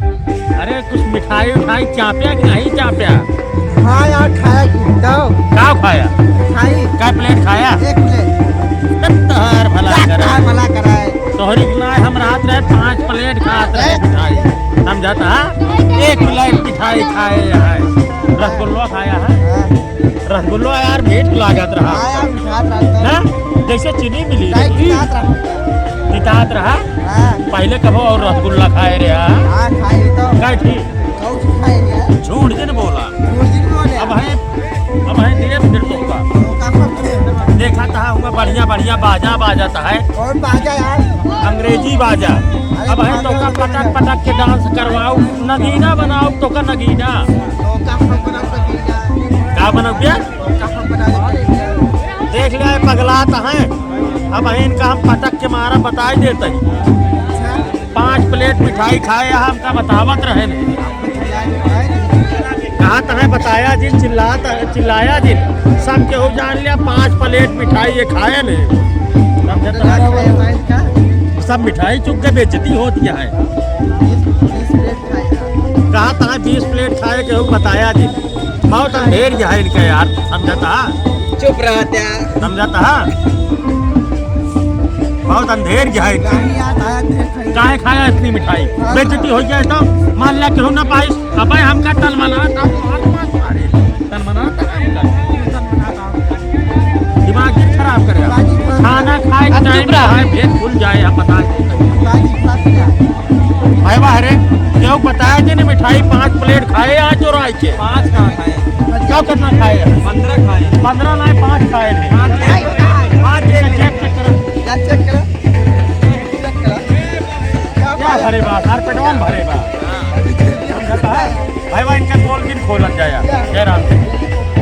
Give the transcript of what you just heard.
अरे कुछ मिठाई उठाई चाप्या कि नहीं चाप्या? हाँ यार खाया तो क्या खाया? खाई क्या प्लेट खाया? एक प्लेट तहर भला करा भला कराए तोहरी के नाय हम रात रहे 5 प्लेट खात रहे मिठाई, समझता है? 1 प्लेट मिठाई खाए है। रसगुल्ला खाया है? रसगुल्ला यार मीठ लागत रहा हाँ यार खात रहता ना, जैसे चीनी मिली चाय रही की खात रहता तितात रहा। हाँ पहले कहो और रसगुल्ला खाए रे हाँ खाई तो क्या ठीक कौन खाई है झूठ दिन बोला। रोज दिन बोले अब है धीरे फिर तुमका देखा था हुआ बढ़िया बढ़िया बाजा बाजाता है और बाजा यार अंग्रेजी बाजा। अब है तो का पटक पटक के डांस करवाओ, नगीना बनाओ तो का नगीना क्या बनो क्या देख लिया पगलात है। अब है इनका हम पटक के मारा बताई देते 5 प्लेट मिठाई खाए हमका बतावत रहे ने कहा है बताया जिन चिल्लाया जिन सब केहू जान लिया 5 प्लेट मिठाई ये खाए ने सब मिठाई चुप के बेइज्जती होती है। कहा था 20 प्लेट खाए केहू बताया जी बहुत अंधेर है इनके यार, समझता चुप रहते हैं समझता बहुत अंधेर है इनके। काहे खाया इतनी मिठाई बेइज्जती हो जाए तो मान लिया केहू ना पाई। अब हमका तल मनाता दिमाग खराब करे खाना खाए टाइम है भेद भूल जाए हम बता भाई बाहरे क्यों बताया जी ने मिठाई 5 प्लेट खाए आज और आए के 5 कहाँ खाए क्या करना खाए 15 खाए 15 नहीं 5 खाए थे 5 चेक करो क्या भरे बात हर पेटवान भरे बात भाई भाई इनका गोल भी खोल जाया जय राम।